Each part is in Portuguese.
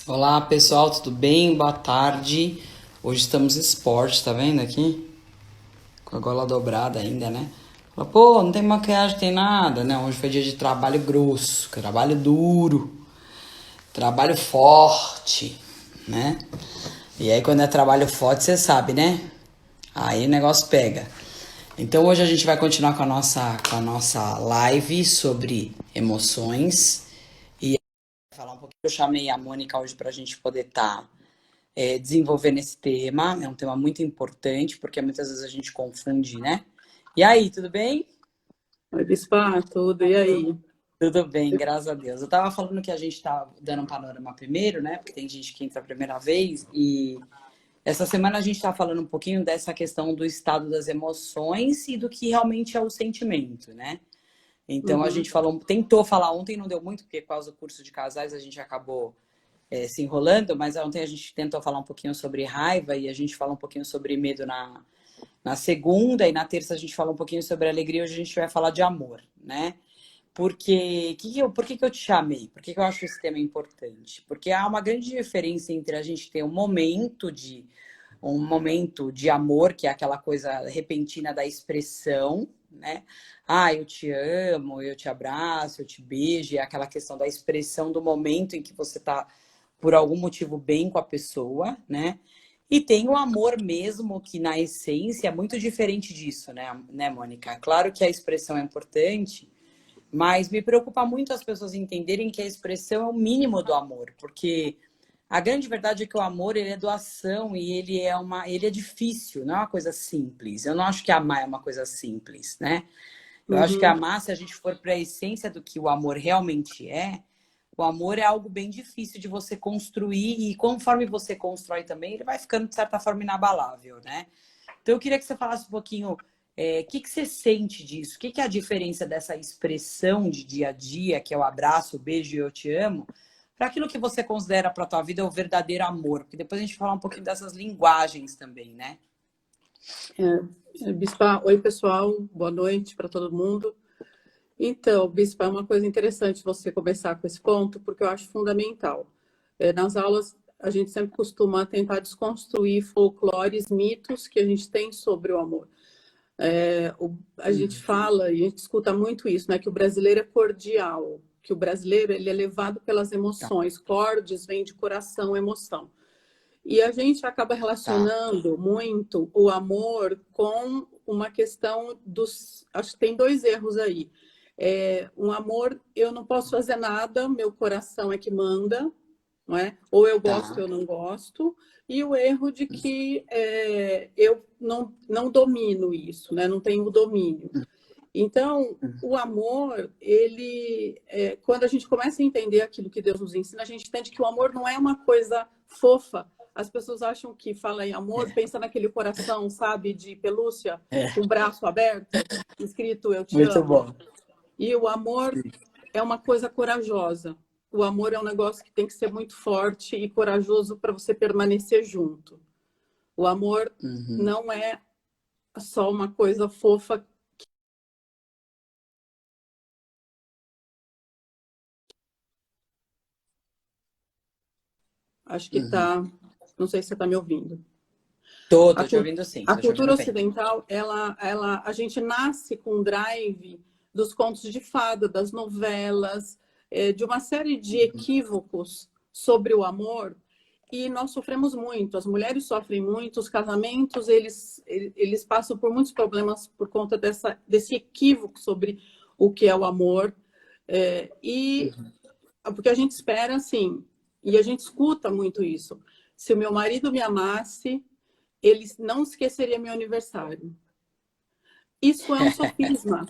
Olá pessoal, tudo bem? Boa tarde. Hoje estamos em esporte, tá vendo aqui? Com a gola dobrada ainda, né? Fala, pô, não tem maquiagem, tem nada. Não, hoje foi dia de trabalho grosso, trabalho duro, trabalho forte, né? E aí quando é trabalho forte, você sabe, né? Aí o negócio pega. Então hoje a gente vai continuar com a nossa live sobre emoções. E falar um pouquinho. Eu chamei a Mônica hoje para a gente poder estar desenvolvendo esse tema. É um tema muito importante, porque muitas vezes a gente confunde, né? E aí, tudo bem? Oi, Bispa, tudo, e aí? Tudo bem, graças a Deus. Eu tava falando que a gente tá dando um panorama primeiro, né? Porque tem gente que entra a primeira vez e essa semana a gente tá falando um pouquinho dessa questão do estado das emoções e do que realmente é o sentimento, né? Então a Uhum. gente falou, tentou falar ontem, não deu muito, porque por causa do curso de casais a gente acabou se enrolando, mas ontem a gente tentou falar um pouquinho sobre raiva e a gente falou um pouquinho sobre medo na segunda, e na terça a gente fala um pouquinho sobre alegria. Hoje a gente vai falar de amor, né? Porque por que eu te chamei? Por que eu acho esse tema importante? Porque há uma grande diferença entre a gente ter um momento de amor, que é aquela coisa repentina da expressão, né? Ah, eu te amo, eu te abraço, eu te beijo, é aquela questão da expressão do momento em que você tá por algum motivo bem com a pessoa, né? E tem o amor mesmo, que na essência é muito diferente disso, né, Mônica? Claro que a expressão é importante, mas me preocupa muito as pessoas entenderem que a expressão é o mínimo do amor, porque a grande verdade é que o amor, ele é doação e ele é difícil, não é uma coisa simples. Eu não acho que amar é uma coisa simples, né? Eu acho que Uhum. amar, se a gente for para a essência do que o amor realmente é, o amor é algo bem difícil de você construir e conforme você constrói também, ele vai ficando, de certa forma, inabalável, né? Então, eu queria que você falasse um pouquinho o que você sente disso? O que é a diferença dessa expressão de dia a dia, que é o abraço, o beijo e eu te amo, para aquilo que você considera para a tua vida o verdadeiro amor? Porque depois a gente fala um pouquinho dessas linguagens também, né? Bispa, oi, pessoal, boa noite para todo mundo. Então, Bispa, é uma coisa interessante você começar com esse ponto, porque eu acho fundamental. Nas aulas, a gente sempre costuma tentar desconstruir folclores, mitos que a gente tem sobre o amor. A gente fala e a gente escuta muito isso, né? Que o brasileiro é cordial, que o brasileiro ele é levado pelas Tá, emoções. Cordes vem de coração, emoção. E a gente acaba tá, relacionando muito o amor com uma questão dos. Acho que tem dois erros aí. Um amor, eu não posso fazer nada, meu coração é que manda, não é? Ou eu gosto ou tá. eu não gosto. E o erro de que eu não domino isso, né? Não tenho o domínio. Então, o amor, quando a gente começa a entender aquilo que Deus nos ensina, a gente entende que o amor não é uma coisa fofa. As pessoas acham que fala em amor, pensa naquele coração, sabe, de pelúcia, com o É, braço aberto, escrito eu te muito amo. bom. E o amor é uma coisa corajosa. O amor é um negócio que tem que ser muito forte e corajoso para você permanecer junto. O amor Uhum, não é só uma coisa fofa. Acho que uhum. tá. Não sei se você está me ouvindo. A, Tô te cu- ouvindo sim, a tô te cultura ouvindo bem. ocidental, a gente nasce com um drive dos contos de fada, das novelas, de uma série de equívocos sobre o amor, e nós sofremos muito. As mulheres sofrem muito, os casamentos eles passam por muitos problemas por conta desse equívoco sobre o que é o amor. E porque a gente espera assim, e a gente escuta muito isso. Se o meu marido me amasse, ele não esqueceria meu aniversário. Isso é um sofisma,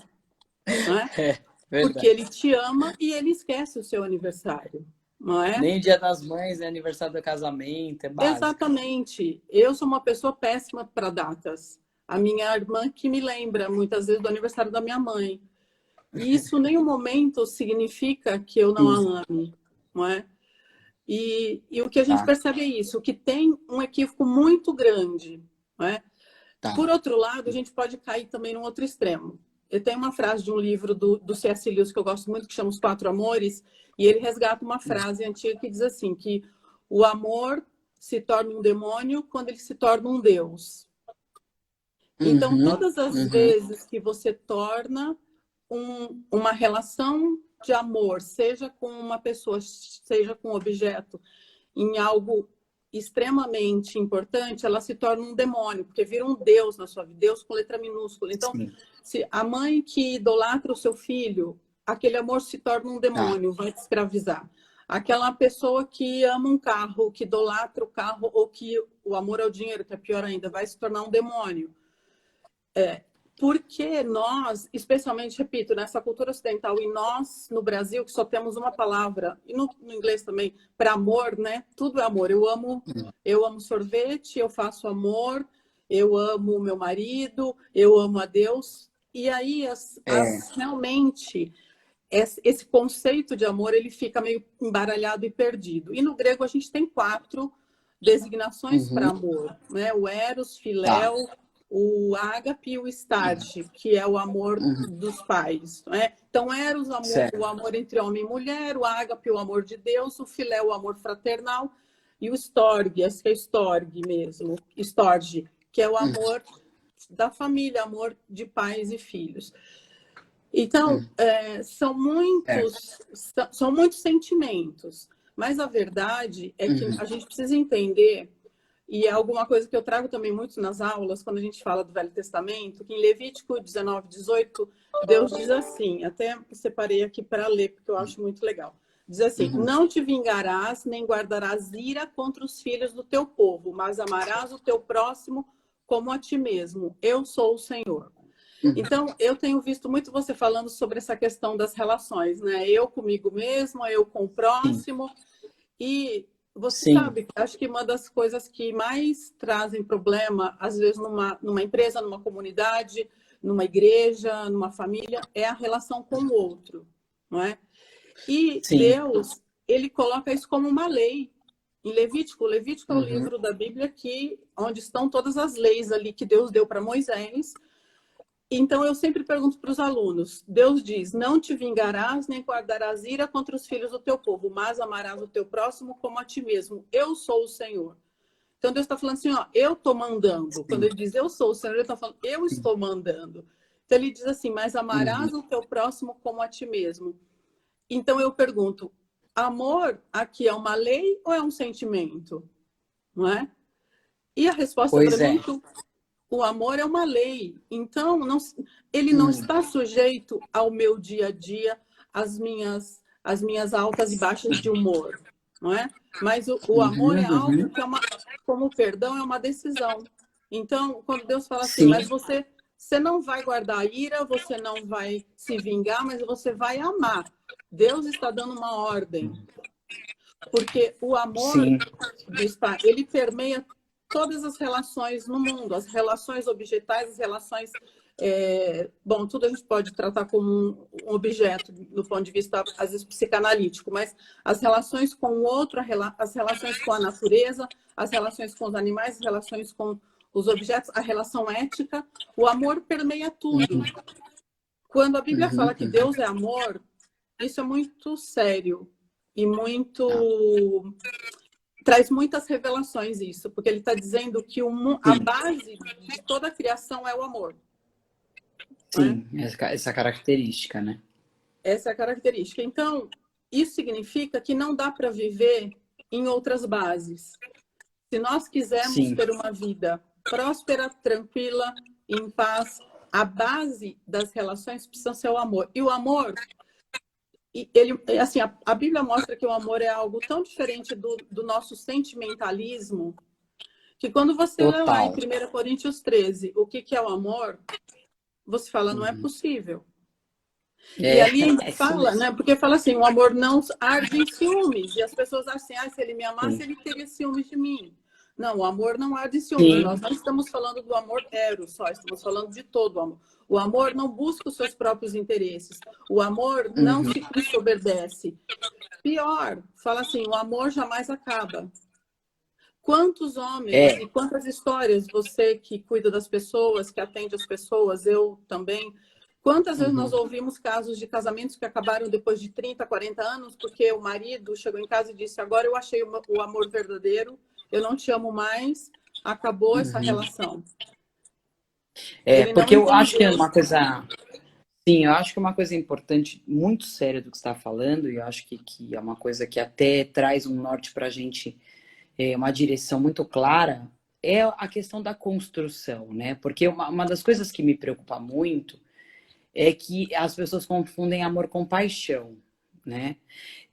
né? É, Porque verdade. ele te ama e ele esquece o seu aniversário, não é? Nem Dia das Mães, nem aniversário do casamento, é básico. Exatamente. Eu sou uma pessoa péssima para datas. A minha irmã que me lembra muitas vezes do aniversário da minha mãe. E isso em nenhum momento significa que eu não Isso, a ame, não é? E o que a gente tá, percebe é isso, que tem um equívoco muito grande, não é? Por tá. outro lado, a gente pode cair também num outro extremo. Eu tenho uma frase de um livro do C.S. Lewis que eu gosto muito, que chama Os Quatro Amores, e ele resgata uma frase antiga que diz assim, que O amor se torna um demônio quando ele se torna um Deus. Então, todas as vezes que você torna uma relação de amor, seja com uma pessoa, seja com um objeto, em algo extremamente importante, ela se torna um demônio, porque vira um Deus na sua vida, Deus com letra minúscula. Então, se a mãe que idolatra o seu filho, aquele amor se torna um demônio, vai te escravizar. Aquela pessoa que ama um carro, que idolatra o carro, ou que o amor ao dinheiro, que é pior ainda, vai se tornar um demônio. Porque nós, especialmente, repito, nessa cultura ocidental, e nós, no Brasil, que só temos uma palavra, e no inglês também, para amor, né? Tudo é amor. Eu amo sorvete, eu faço amor, eu amo meu marido, eu amo a Deus. E aí, realmente, esse conceito de amor, ele fica meio embaralhado e perdido. E no grego, a gente tem 4 designações para amor, né? O eros, filéu, o ágape e o estage, que é o amor dos pais. Né? Então, eros, o amor entre homem e mulher, o ágape, o amor de Deus, o filéu, o amor fraternal, e o storge, esse que é storge mesmo, storge, que é o amor da família, amor de pais e filhos. Então, são muitos sentimentos, mas a verdade é que a gente precisa entender, e é alguma coisa que eu trago também muito nas aulas, quando a gente fala do Velho Testamento, que em Levítico 19, 18, Deus diz assim, até separei aqui para ler, porque eu acho muito legal. Diz assim, não te vingarás, nem guardarás ira contra os filhos do teu povo, mas amarás o teu próximo como a ti mesmo. Eu sou o Senhor. Então, eu tenho visto muito você falando sobre essa questão das relações, né? Eu comigo mesmo, eu com o próximo. E você sabe, acho que uma das coisas que mais trazem problema, às vezes numa empresa, numa comunidade, numa igreja, numa família, é a relação com o outro, não é? E Deus, ele coloca isso como uma lei. Em Levítico é o livro da Bíblia onde estão todas as leis ali que Deus deu para Moisés. Então, eu sempre pergunto para os alunos, Deus diz, não te vingarás, nem guardarás ira contra os filhos do teu povo, mas amarás o teu próximo como a ti mesmo. Eu sou o Senhor. Então, Deus está falando assim, ó, eu estou mandando. Quando ele diz, eu sou o Senhor, ele está falando, eu estou mandando. Então, ele diz assim, mas amarás o teu próximo como a ti mesmo. Então, eu pergunto, amor aqui é uma lei ou é um sentimento? Não é? E a resposta para mim é o amor é uma lei, então ele não está sujeito ao meu dia a dia, às minhas altas e baixas de humor, não é? Mas o amor é algo que como o perdão é uma decisão. Então, quando Deus fala assim, mas você não vai guardar ira, você não vai se vingar, mas você vai amar. Deus está dando uma ordem, porque o amor ele permeia todas as relações no mundo, as relações objetais, as relações... tudo a gente pode tratar como um objeto do ponto de vista, às vezes, psicanalítico, mas as relações com o outro, as relações com a natureza, as relações com os animais, as relações com os objetos, a relação ética, o amor permeia tudo. Quando a Bíblia fala que Deus é amor, isso é muito sério e traz muitas revelações isso, porque ele está dizendo que a base de toda a criação é o amor. Sim, essa característica, né? Essa é a característica. Então, isso significa que não dá para viver em outras bases. Se nós quisermos ter uma vida próspera, tranquila, em paz, a base das relações precisa ser o amor. E o amor... assim, a Bíblia mostra que o amor é algo tão diferente do nosso sentimentalismo, que quando você lê lá em 1 Coríntios 13, o que é o amor, você fala, não é possível. E ali fala, né? Porque fala assim, o amor não arde em ciúmes. E as pessoas acham assim, se ele me amasse, ele teria ciúmes de mim. Não, o amor não arde em ciúmes. Nós não estamos falando do amor eros só, estamos falando de todo o amor. O amor não busca os seus próprios interesses. O amor não se ensoberbece. Pior, fala assim, o amor jamais acaba. Quantos homens e quantas histórias, você que cuida das pessoas, que atende as pessoas, eu também, Quantas vezes nós ouvimos casos de casamentos que acabaram depois de 30, 40 anos, porque o marido chegou em casa e disse: agora eu achei o amor verdadeiro, eu não te amo mais, acabou essa relação. Ele não Porque eu acho que é entendeu. uma coisa. Sim, eu acho que é uma coisa importante, muito séria do que você está falando, e eu acho que é uma coisa que até traz um norte para a gente, uma direção muito clara, é a questão da construção, né? Porque uma das coisas que me preocupa muito é que as pessoas confundem amor com paixão, né?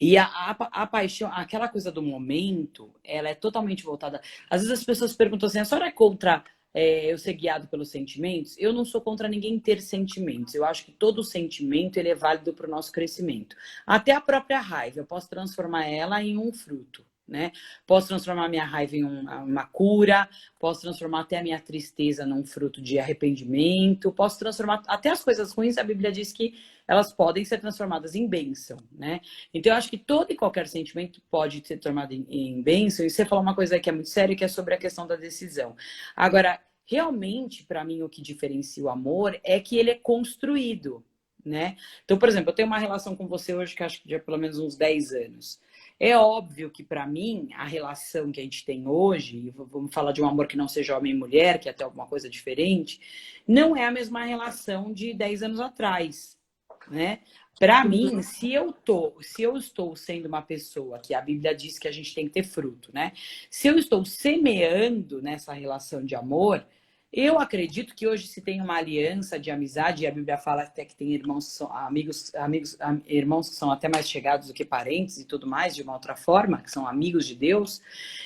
E a paixão, aquela coisa do momento, ela é totalmente voltada. Às vezes as pessoas perguntam assim: a senhora é contra eu ser guiado pelos sentimentos? Eu não sou contra ninguém ter sentimentos. Eu acho que todo sentimento ele é válido para o nosso crescimento. Até a própria raiva, eu posso transformar ela em um fruto. Né? Posso transformar minha raiva em uma cura, posso transformar até a minha tristeza num fruto de arrependimento, posso transformar até as coisas ruins, a Bíblia diz que elas podem ser transformadas em bênção, né? Então eu acho que todo e qualquer sentimento pode ser transformado em bênção, e você falou uma coisa que é muito séria, que é sobre a questão da decisão. Agora, realmente, para mim, o que diferencia o amor é que ele é construído, né? Então, por exemplo, eu tenho uma relação com você hoje que acho que já há pelo menos uns 10 anos. É óbvio que, para mim, a relação que a gente tem hoje, e vamos falar de um amor que não seja homem e mulher, que é até alguma coisa diferente, não é a mesma relação de 10 anos atrás, né? Para mim, se eu estou sendo uma pessoa que a Bíblia diz que a gente tem que ter fruto, né? Se eu estou semeando nessa relação de amor, eu acredito que hoje se tem uma aliança de amizade, e a Bíblia fala até que tem irmãos que são irmãos que são até mais chegados do que parentes e tudo mais, de uma outra forma, que são amigos de Deus.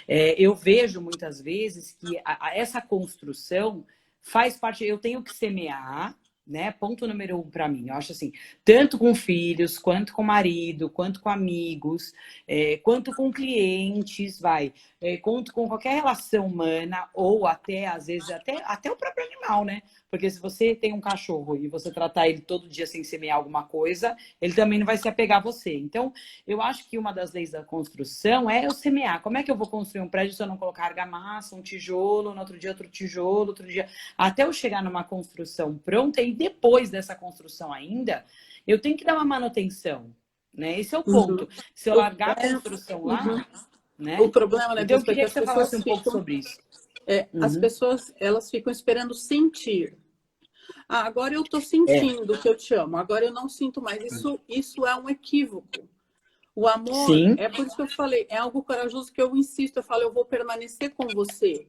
Eu vejo muitas vezes que essa construção faz parte, eu tenho que semear, né? Ponto número 1 para mim. Eu acho assim, tanto com filhos, quanto com marido, quanto com amigos, quanto com clientes, quanto com qualquer relação humana, ou até, às vezes, até o próprio animal, né? Porque se você tem um cachorro e você tratar ele todo dia sem semear alguma coisa, ele também não vai se apegar a você. Então, eu acho que uma das leis da construção é eu semear. Como é que eu vou construir um prédio se eu não colocar argamassa, um tijolo, no outro dia outro tijolo, outro dia... Até eu chegar numa construção pronta, e depois dessa construção ainda, eu tenho que dar uma manutenção, né? Esse é o ponto. Se eu largar a construção lá, né? O problema, né, Então eu Bispo, é que queria que as você falasse pessoas um pouco sobre isso. as pessoas, elas ficam esperando sentir. Ah, agora eu estou sentindo que eu te amo, agora eu não sinto mais. Isso é um equívoco. O amor, Sim. é por isso que eu falei, é algo corajoso que eu insisto, eu falo, eu vou permanecer com você.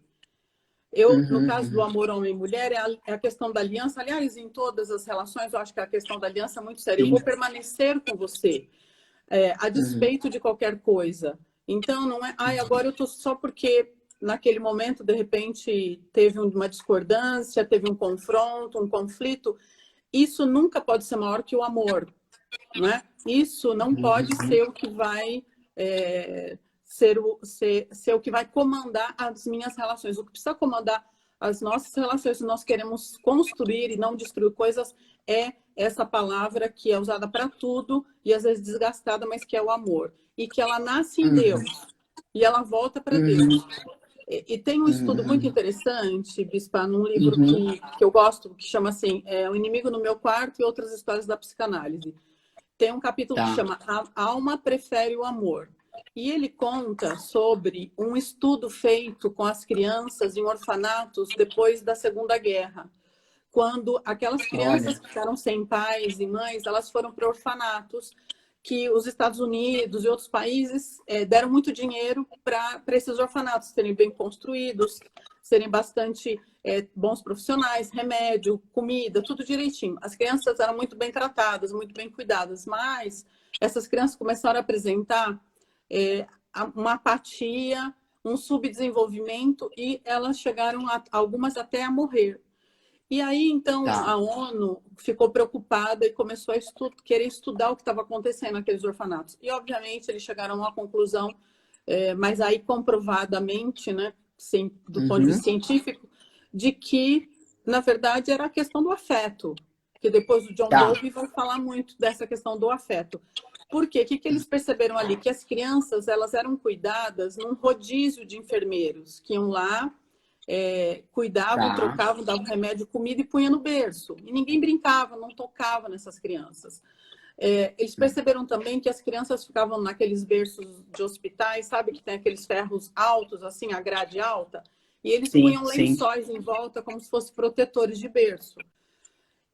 No caso do amor homem e mulher, é a questão da aliança. Aliás, em todas as relações, eu acho que a questão da aliança é muito séria. Eu vou permanecer com você, a despeito de qualquer coisa. Então, não é, agora eu tô só porque naquele momento, de repente, teve uma discordância, teve um confronto, um conflito. Isso nunca pode ser maior que o amor, não é? Isso não pode ser o que vai ser o que vai comandar as minhas relações. O que precisa comandar as nossas relações, se nós queremos construir e não destruir coisas, é essa palavra que é usada para tudo e às vezes desgastada, mas que é o amor. E que ela nasce em Deus e ela volta para Deus. E tem um estudo muito interessante, Bispa, num livro que eu gosto, que chama assim, O Inimigo no Meu Quarto e Outras Histórias da Psicanálise. Tem um capítulo que chama A Alma Prefere o Amor. E ele conta sobre um estudo feito com as crianças em orfanatos depois da Segunda Guerra. Quando aquelas crianças que ficaram sem pais e mães, elas foram para orfanatos que os Estados Unidos e outros países deram muito dinheiro para esses orfanatos serem bem construídos, serem bastante bons profissionais, remédio, comida, tudo direitinho. As crianças eram muito bem tratadas, muito bem cuidadas, mas essas crianças começaram a apresentar uma apatia, um subdesenvolvimento e elas chegaram, algumas até a morrer. E aí, então, a ONU ficou preocupada e começou a querer estudar o que estava acontecendo naqueles orfanatos. E, obviamente, eles chegaram a uma conclusão, mas aí comprovadamente, né, do ponto de vista científico, de que, na verdade, era a questão do afeto. Que depois o John Bowlby vai falar muito dessa questão do afeto. Por quê? O que eles perceberam ali? Que as crianças elas eram cuidadas num rodízio de enfermeiros que iam lá cuidavam, Tá. trocavam, davam remédio, comida e punha no berço. E ninguém brincava, não tocava nessas crianças. Eles perceberam também que as crianças ficavam naqueles berços de hospitais, sabe, que tem aqueles ferros altos, assim, a grade alta, e eles Sim, punham sim. lençóis em volta como se fossem protetores de berço.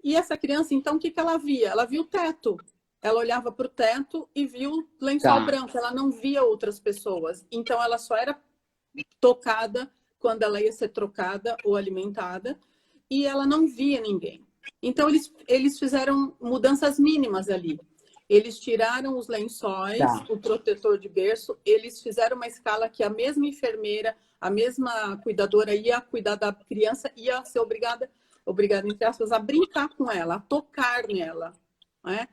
E essa criança, então, o que ela via? Ela via o teto. Ela olhava para o teto e viu o lençol Tá. branco. Ela não via outras pessoas. Então, ela só era tocada quando ela ia ser trocada ou alimentada. E ela não via ninguém. Então, eles fizeram mudanças mínimas ali. Eles tiraram os lençóis, Tá. o protetor de berço. Eles fizeram uma escala que a mesma enfermeira, a mesma cuidadora ia cuidar da criança, ia ser obrigada, entre aspas, a brincar com ela, a tocar nela, né?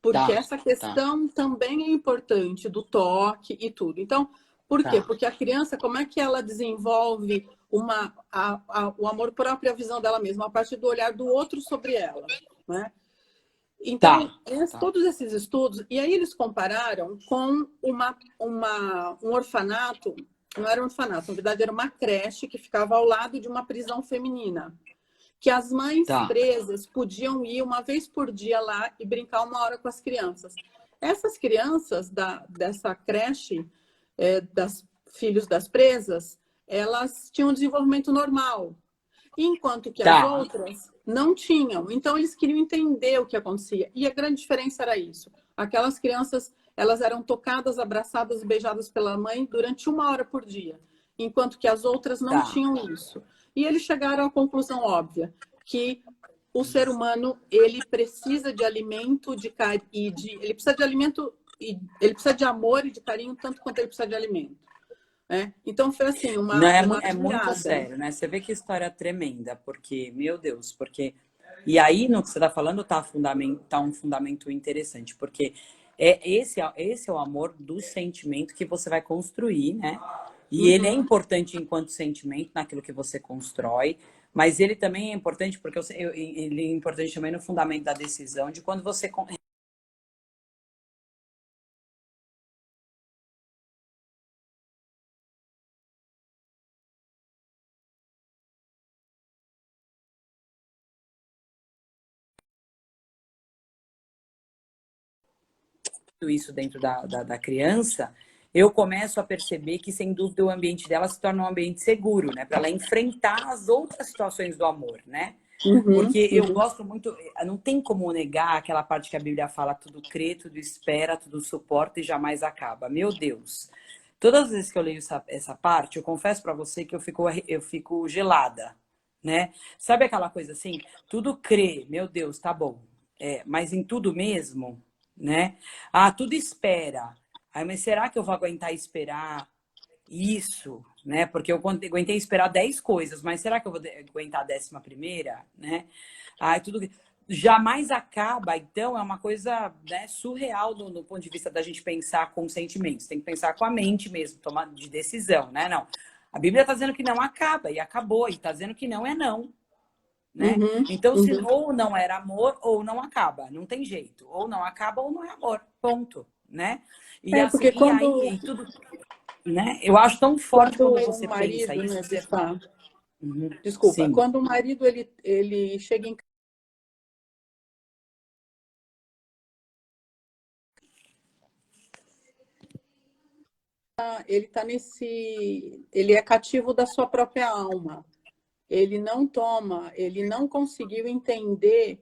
Porque Tá. essa Tá. questão também é importante do toque e tudo. Então, por quê? Tá. Porque a criança, como é que ela desenvolve o amor próprio, a visão dela mesma, a partir do olhar do outro sobre ela, né? Então, Tá. Tá. todos esses estudos, e aí eles compararam com um orfanato, não era um orfanato, na verdade era uma creche que ficava ao lado de uma prisão feminina, que as mães Tá. presas podiam ir uma vez por dia lá e brincar uma hora com as crianças. Essas crianças dessa creche, das filhos das presas, elas tinham um desenvolvimento normal, enquanto que as Tá. outras não tinham. Então, eles queriam entender o que acontecia. E a grande diferença era isso. Aquelas crianças, elas eram tocadas, abraçadas e beijadas pela mãe durante uma hora por dia, enquanto que as outras não Tá. tinham isso. E eles chegaram à conclusão óbvia, que o ser humano, ele precisa de alimento, ele precisa de alimento, e ele precisa de amor e de carinho, tanto quanto ele precisa de alimento. Então, foi assim, Não, uma é muito virada. sério, né? Você vê que história tremenda, porque, meu Deus, porque. E aí, no que você está falando, tá um fundamento interessante, porque esse é o amor do sentimento que você vai construir, né? E ele é Uhum. importante enquanto sentimento naquilo que você constrói, mas ele também é importante porque ele é importante também no fundamento da decisão de quando você isso dentro da criança, eu começo a perceber que, sem dúvida, o ambiente dela se torna um ambiente seguro, né? Para ela enfrentar as outras situações do amor, né? Uhum, Porque eu uhum. gosto muito, não tem como negar aquela parte que a Bíblia fala, tudo crê, tudo espera, tudo suporta e jamais acaba. Meu Deus. Todas as vezes que eu leio essa parte, eu confesso para você que eu fico gelada, né? Sabe aquela coisa assim? Tudo crê, meu Deus, tá bom. Mas em tudo mesmo, né? Ah, tudo espera. Ai, mas será que eu vou aguentar esperar isso, né? Porque eu aguentei esperar 10 coisas, mas será que eu vou aguentar a 11ª, né? Ai, tudo jamais acaba, então é uma coisa, né, surreal no ponto de vista da gente pensar com sentimentos. Tem que pensar com a mente mesmo, tomar de decisão, né? Não. A Bíblia está dizendo que não acaba e acabou, e está dizendo que não é não, né? Uhum, Então, se uhum. ou não era amor ou não acaba, não tem jeito. Ou não acaba ou não é amor, ponto, né? E assim, Porque e aí, e tudo, né? Eu acho tão forte quando quando o você pensa marido, isso, né, você fala. Uhum, desculpa, sim. quando o marido ele chega em casa, ele é cativo da sua própria alma. Ele não conseguiu entender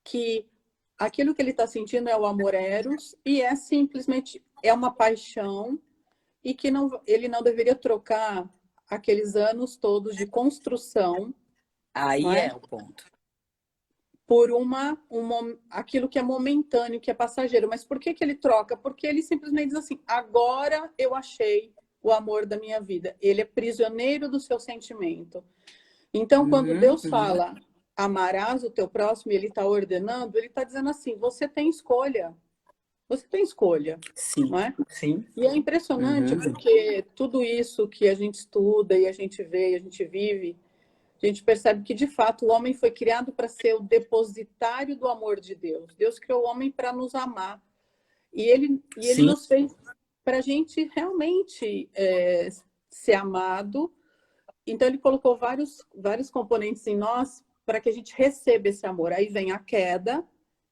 que aquilo que ele está sentindo é o amor eros e é simplesmente uma paixão e que ele não deveria trocar aqueles anos todos de construção, não Aí é? é o ponto. Por aquilo que é momentâneo, que é passageiro. Mas por que ele troca? Porque ele simplesmente diz assim: agora eu achei o amor da minha vida. Ele é prisioneiro do seu sentimento. Então, quando Uhum, Deus uhum. fala amarás o teu próximo, e ele está ordenando, ele está dizendo assim: você tem escolha. Você tem escolha, Sim, não é? sim. E é impressionante Uhum. porque tudo isso que a gente estuda e a gente vê e a gente vive, a gente percebe que, de fato, o homem foi criado para ser o depositário do amor de Deus. Deus criou o homem para nos amar. E ele Sim, nos fez para a gente realmente ser amado Então, ele colocou vários componentes em nós para que a gente receba esse amor. Aí vem a queda,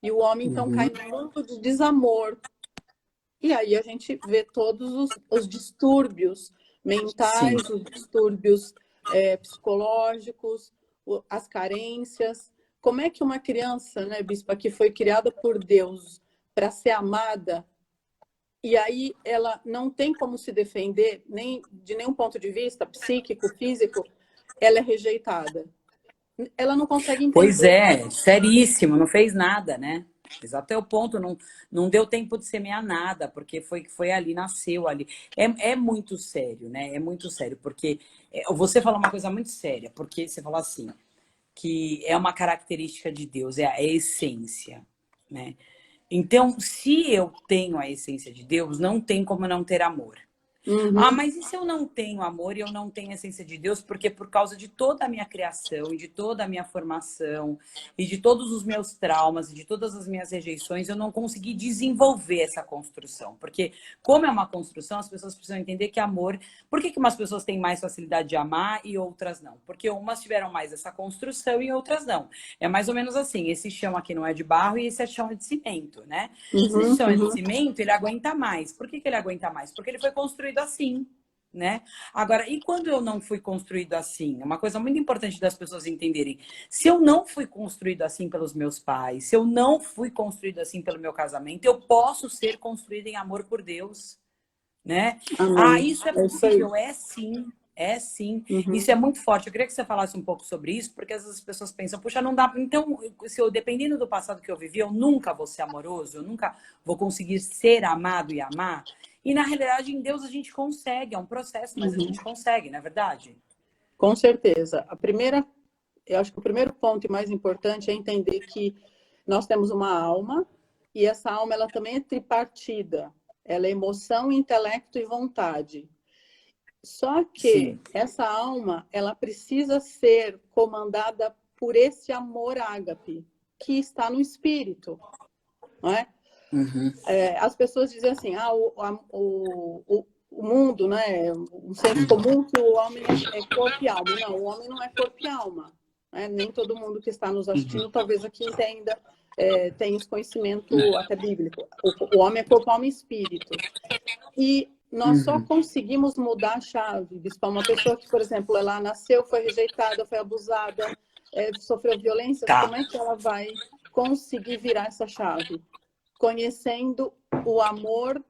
e o homem, então, cai num mundo de desamor. E aí a gente vê todos os distúrbios mentais, Sim. os distúrbios psicológicos, as carências. Como é que uma criança, né, Bispa, que foi criada por Deus para ser amada, e aí ela não tem como se defender, nem de nenhum ponto de vista, psíquico, físico, ela é rejeitada. Ela não consegue Pois entender. é, seríssimo, não fez nada, né? Exato é o ponto, não deu tempo de semear nada, porque foi ali, nasceu ali. É muito sério, né? É muito sério, porque você falou uma coisa muito séria, porque você falou assim, que é uma característica de Deus, é a essência, né? Então, se eu tenho a essência de Deus, não tem como não ter amor. Ah, Uhum, mas e se eu não tenho amor e eu não tenho a essência de Deus? Porque por causa de toda a minha criação e de toda a minha formação e de todos os meus traumas e de todas as minhas rejeições, eu não consegui desenvolver essa construção. Porque como é uma construção, as pessoas precisam entender que amor... Por que umas pessoas têm mais facilidade de amar e outras não? Porque umas tiveram mais essa construção e outras não. É mais ou menos assim, esse chão aqui não é de barro e esse é chão de cimento, né? Se esse uhum, chão é de uhum, cimento, ele aguenta mais. Por que ele aguenta mais? Porque ele foi construído assim, né? Agora, e quando eu não fui construído assim? Uma coisa muito importante das pessoas entenderem. Se eu não fui construído assim pelos meus pais, se eu não fui construído assim pelo meu casamento, eu posso ser construído em amor por Deus, né? Ah, amém. isso é É isso aí. possível? É sim. É sim, isso Uhum. é muito forte. Eu queria que você falasse um pouco sobre isso, porque às vezes as pessoas pensam, puxa, não dá. Então, se eu, dependendo do passado que eu vivi, eu nunca vou ser amoroso, eu nunca vou conseguir ser amado e amar. E na realidade, em Deus a gente consegue, é um processo, mas a Uhum. gente consegue, não é verdade? Com certeza. Eu acho que o primeiro ponto e mais importante é entender que nós temos uma alma e essa alma ela também é tripartida. Ela é emoção, intelecto e vontade. Só que Sim. essa alma, ela precisa ser comandada por esse amor ágape que está no espírito, não é? Uhum. As pessoas dizem assim, o mundo, né? Um senso comum que o homem é corpo e alma. Não, o homem não é corpo e alma. Né? Nem todo mundo que está nos assistindo talvez aqui entenda, tenha esse conhecimento até bíblico. O homem é corpo, alma e espírito. E nós só Uhum. conseguimos mudar a chave, Bispo. Uma pessoa que, por exemplo, ela nasceu, foi rejeitada, foi abusada, sofreu violências, Tá. como é que ela vai conseguir virar essa chave? Conhecendo o amor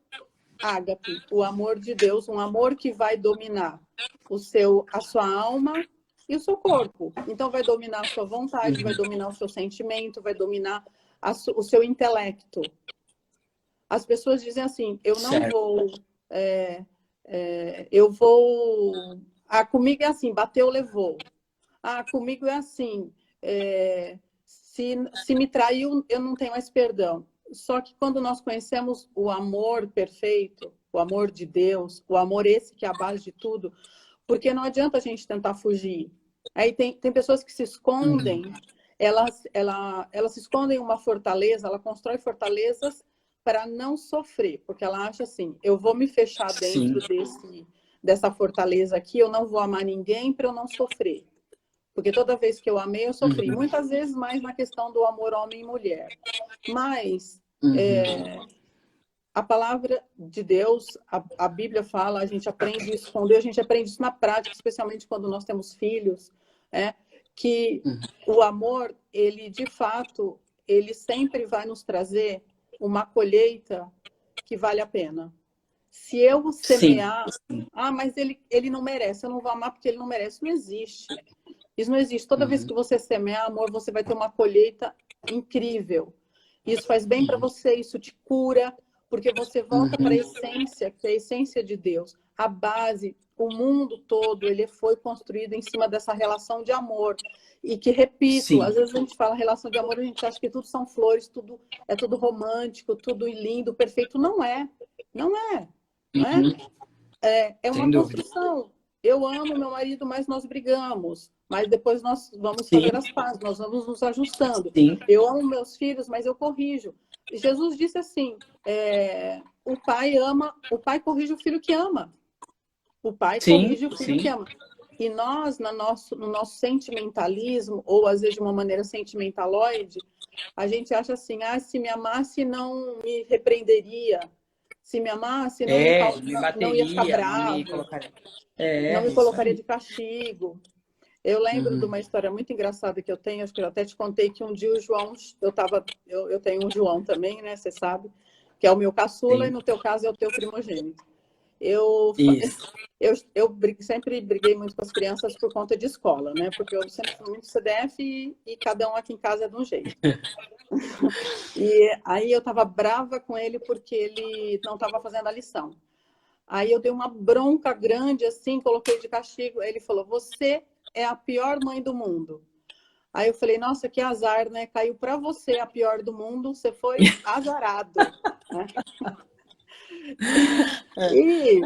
ágape, o amor de Deus, um amor que vai dominar a sua alma e o seu corpo. Então, vai dominar a sua vontade, vai dominar o seu sentimento, vai dominar o seu intelecto. As pessoas dizem assim, eu não Certo. vou... eu vou... Ah, comigo é assim, bateu, levou. Ah, comigo é assim, se me traiu, eu não tenho mais perdão. Só que quando nós conhecemos o amor perfeito, o amor de Deus, o amor esse que é a base de tudo, porque não adianta a gente tentar fugir. Aí tem pessoas que se escondem, elas se escondem em uma fortaleza, ela constrói fortalezas para não sofrer, porque ela acha assim, eu vou me fechar Sim. dentro dessa fortaleza aqui, eu não vou amar ninguém para eu não sofrer. Porque toda vez que eu amei, eu sofri. Uhum. Muitas vezes mais na questão do amor homem e mulher. Mas Uhum. a palavra de Deus, a Bíblia fala, a gente aprende isso com Deus, a gente aprende isso na prática, especialmente quando nós temos filhos, que o amor, ele de fato, ele sempre vai nos trazer uma colheita que vale a pena. Se eu Sim. semear, mas ele não merece, eu não vou amar porque ele não merece, isso não existe. Isso não existe. Toda vez que você semear amor, você vai ter uma colheita incrível. Isso faz bem para você, isso te cura, porque você volta para a Uhum. essência, que é a essência de Deus. A base, o mundo todo, ele foi construído em cima dessa relação de amor. E que, repito, Sim. às vezes a gente fala relação de amor, a gente acha que tudo são flores, tudo é tudo romântico, tudo lindo, perfeito. Não é. Não é. Não é? Uhum. É uma Sem dúvida. construção. Eu amo meu marido, mas nós brigamos. Mas depois nós vamos Sim. fazer as pazes, nós vamos nos ajustando. Sim. Eu amo meus filhos, mas eu corrijo. E Jesus disse assim: o pai corrige o filho que ama. O pai Sim. corrige o filho Sim. que ama. E nós, no nosso sentimentalismo, ou às vezes de uma maneira sentimentaloide, a gente acha assim, ah, se me amasse não me repreenderia, se me amasse Me não ia ficar bateria, não me bravo, colocaria. não me Isso colocaria aí. de castigo. Eu lembro de uma história muito engraçada que eu tenho, acho que eu até te contei que um dia o João, eu tenho um João também, né, você sabe, que é o meu caçula e Sim, no teu caso é o teu primogênito. Eu, isso. sempre briguei muito com as crianças por conta de escola, né? Porque eu sempre fui muito CDF e cada um aqui em casa é de um jeito. E aí eu estava brava com ele porque ele não estava fazendo a lição. Aí eu dei uma bronca grande assim, coloquei de castigo. Aí ele falou: "Você é a pior mãe do mundo". Aí eu falei: "Nossa, que azar, né? Caiu para você a pior do mundo, você foi azarado", né? E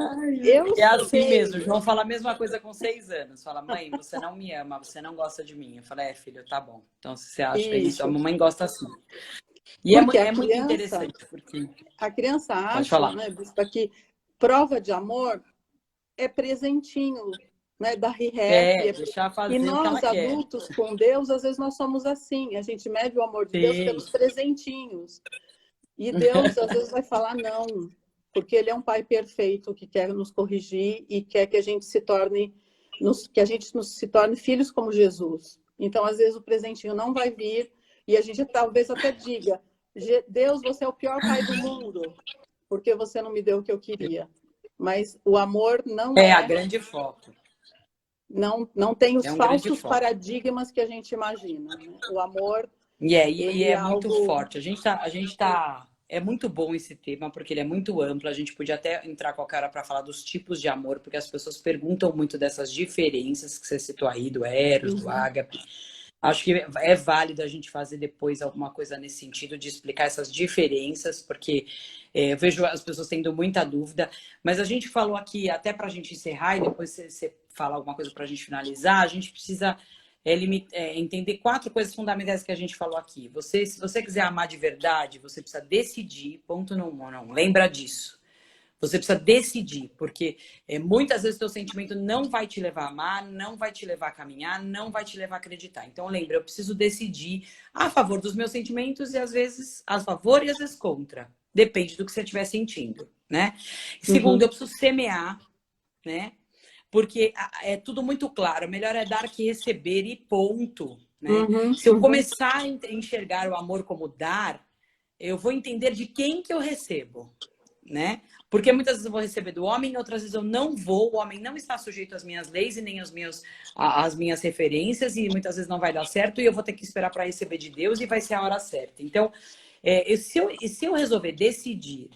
eu É assim mesmo. O sei. João fala a mesma coisa com 6 anos. Fala, mãe, você não me ama, você não gosta de mim. Eu falei, filho, tá bom. Então, se você acha isso, a Isso. mamãe gosta assim. E Porque é muito interessante, porque... a criança Pode acha, falar. né, Bispa, que prova de amor é presentinho, né, da ReHap. Deixar E fazer o que ela nós, quer. adultos, com Deus, às vezes nós somos assim. A gente mede o amor de Deus Sim. pelos presentinhos. E Deus, às vezes, vai falar não, porque Ele é um Pai perfeito que quer nos corrigir e quer que a gente se torne, se torne filhos como Jesus. Então, às vezes, o presentinho não vai vir e a gente talvez até diga: Deus, você é o pior pai do mundo, porque você não me deu o que eu queria. Mas o amor É a grande foto. não tem É os um grande falsos foco. paradigmas que a gente imagina, né? O amor, E ele é é muito algo... forte. É muito bom esse tema, porque ele é muito amplo. A gente podia até entrar com a cara para falar dos tipos de amor, porque as pessoas perguntam muito dessas diferenças que você citou aí, do Eros, do Uhum. Ágape. Acho que é válido a gente fazer depois alguma coisa nesse sentido, de explicar essas diferenças, porque eu vejo as pessoas tendo muita dúvida. Mas a gente falou aqui, até para a gente encerrar, e depois você falar alguma coisa para a gente finalizar, a gente precisa entender 4 coisas fundamentais que a gente falou aqui. Se você quiser amar de verdade, você precisa decidir, ponto número 1, lembra disso. Você precisa decidir, porque muitas vezes o teu sentimento não vai te levar a amar, não vai te levar a caminhar, não vai te levar a acreditar. Então lembra, eu preciso decidir a favor dos meus sentimentos e às vezes a favor e às vezes contra. Depende do que você estiver sentindo, né? Segundo, Uhum. eu preciso semear, né? Porque é tudo muito claro. Melhor é dar que receber e ponto, né? Uhum. Se eu Uhum. começar a enxergar o amor como dar, eu vou entender de quem que eu recebo, né? Porque muitas vezes eu vou receber do homem, outras vezes eu não vou. O homem não está sujeito às minhas leis e nem às minhas referências, e muitas vezes não vai dar certo, e eu vou ter que esperar para receber de Deus e vai ser a hora certa. Então, se eu resolver decidir,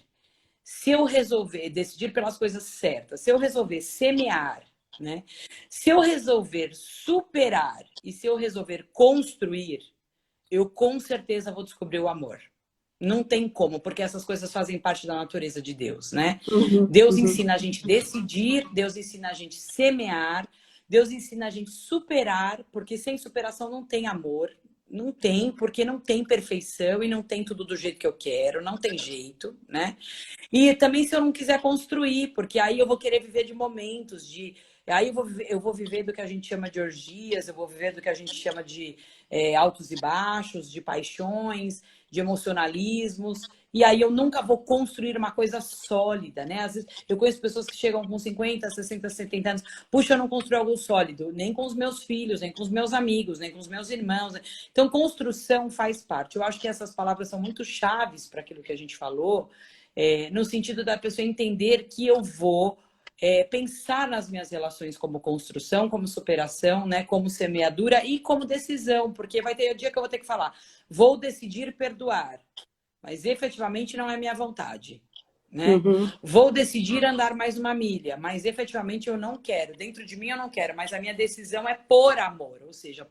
se eu resolver decidir pelas coisas certas, se eu resolver semear, né? Se eu resolver superar e se eu resolver construir, eu com certeza vou descobrir o amor. Não tem como, porque essas coisas fazem parte da natureza de Deus, né? Uhum. Deus Uhum. ensina a gente decidir, Deus ensina a gente semear, Deus ensina a gente superar, porque sem superação não tem amor. Não tem, porque não tem perfeição e não tem tudo do jeito que eu quero, não tem jeito, né? E também se eu não quiser construir, porque aí eu vou querer viver de momentos, aí eu vou viver do que a gente chama de orgias, eu vou viver do que a gente chama de altos e baixos, de paixões, de emocionalismos, e aí eu nunca vou construir uma coisa sólida, né? Às vezes eu conheço pessoas que chegam com 50, 60, 70 anos, puxa, eu não construí algo sólido, nem com os meus filhos, nem com os meus amigos, nem com os meus irmãos. Então, construção faz parte. Eu acho que essas palavras são muito chaves para aquilo que a gente falou, no sentido da pessoa entender que eu vou pensar nas minhas relações como construção, como superação, né, como semeadura e como decisão, porque vai ter o dia que eu vou ter que falar, vou decidir perdoar, mas efetivamente não é minha vontade, né? Uhum. Vou decidir andar mais uma milha, mas efetivamente eu não quero, dentro de mim eu não quero, mas a minha decisão é por amor, ou seja,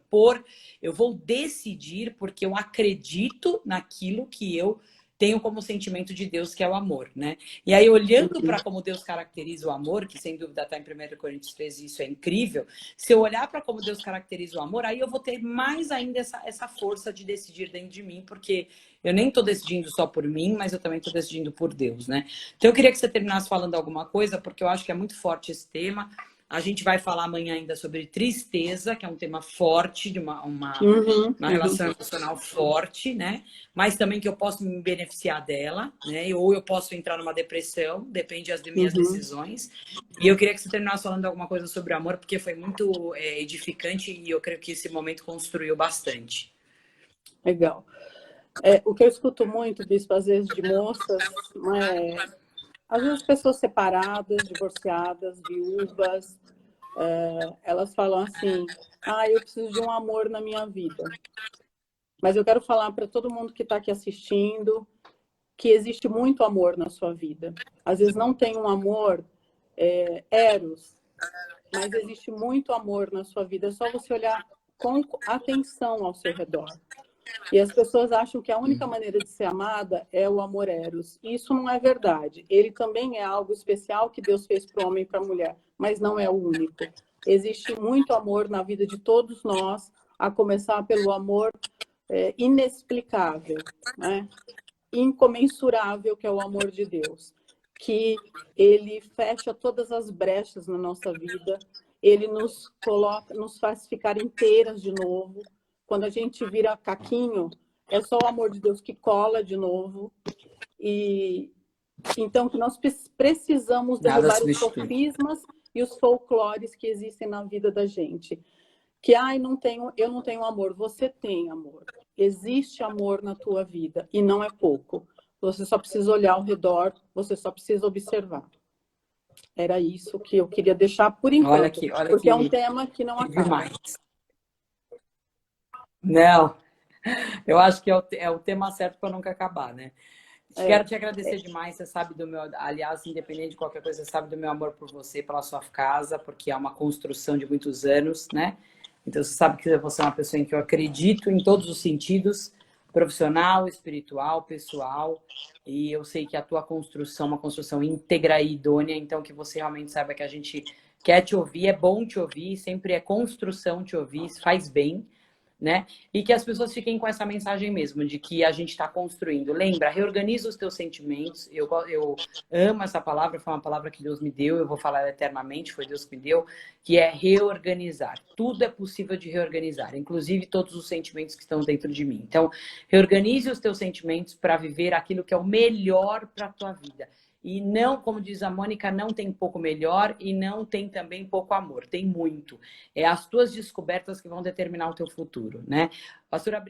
eu vou decidir porque eu acredito naquilo que eu tenho como sentimento de Deus, que é o amor, né? E aí, olhando para como Deus caracteriza o amor, que sem dúvida está em 1 Coríntios 13, isso é incrível, se eu olhar para como Deus caracteriza o amor, aí eu vou ter mais ainda essa força de decidir dentro de mim, porque eu nem estou decidindo só por mim, mas eu também estou decidindo por Deus, né? Então, eu queria que você terminasse falando alguma coisa, porque eu acho que é muito forte esse tema. A gente vai falar amanhã ainda sobre tristeza, que é um tema forte, de uma relação emocional forte, né? Mas também que eu posso me beneficiar dela, né? Ou eu posso entrar numa depressão, depende das minhas decisões. E eu queria que você terminasse falando alguma coisa sobre amor, porque foi muito edificante e eu creio que esse momento construiu bastante. Legal. O que eu escuto muito, Bispo, às vezes de moças, às vezes pessoas separadas, divorciadas, viúvas, elas falam assim, eu preciso de um amor na minha vida. Mas eu quero falar para todo mundo que está aqui assistindo que existe muito amor na sua vida. Às vezes não tem um amor eros, mas existe muito amor na sua vida. É só você olhar com atenção ao seu redor. E as pessoas acham que a única maneira de ser amada é o amor eros. Isso não é verdade. Ele também é algo especial que Deus fez para o homem e para a mulher, mas não é o único. Existe muito amor na vida de todos nós, a começar pelo amor inexplicável, né? Incomensurável, que é o amor de Deus, que ele fecha todas as brechas na nossa vida, ele nos coloca, nos faz ficar inteiras de novo. Quando a gente vira caquinho, é só o amor de Deus que cola de novo. E então que nós precisamos derrubar os sofismas e os folclores que existem na vida da gente. Que eu não tenho amor. Você tem amor. Existe amor na tua vida e não é pouco. Você só precisa olhar ao redor, você só precisa observar. Era isso que eu queria deixar por enquanto, porque é um tema que não acaba. Demais. Não, eu acho que é o tema certo para nunca acabar, né? Quero te agradecer demais, você sabe do meu... Aliás, independente de qualquer coisa, você sabe do meu amor por você, pela sua casa, porque é uma construção de muitos anos, né? Então, você sabe que você é uma pessoa em que eu acredito em todos os sentidos, profissional, espiritual, pessoal, e eu sei que a tua construção é uma construção íntegra e idônea, então que você realmente saiba que a gente quer te ouvir, é bom te ouvir, sempre é construção te ouvir, faz bem, né? E que as pessoas fiquem com essa mensagem mesmo, de que a gente está construindo. Lembra, reorganiza os teus sentimentos. Eu amo essa palavra, foi uma palavra que Deus me deu, eu vou falar eternamente, foi Deus que me deu, que é reorganizar. Tudo é possível de reorganizar, inclusive todos os sentimentos que estão dentro de mim. Então, reorganize os teus sentimentos para viver aquilo que é o melhor para a tua vida. E não, como diz a Mônica, não tem pouco melhor e não tem também pouco amor, tem muito. É as tuas descobertas que vão determinar o teu futuro, né? Pastora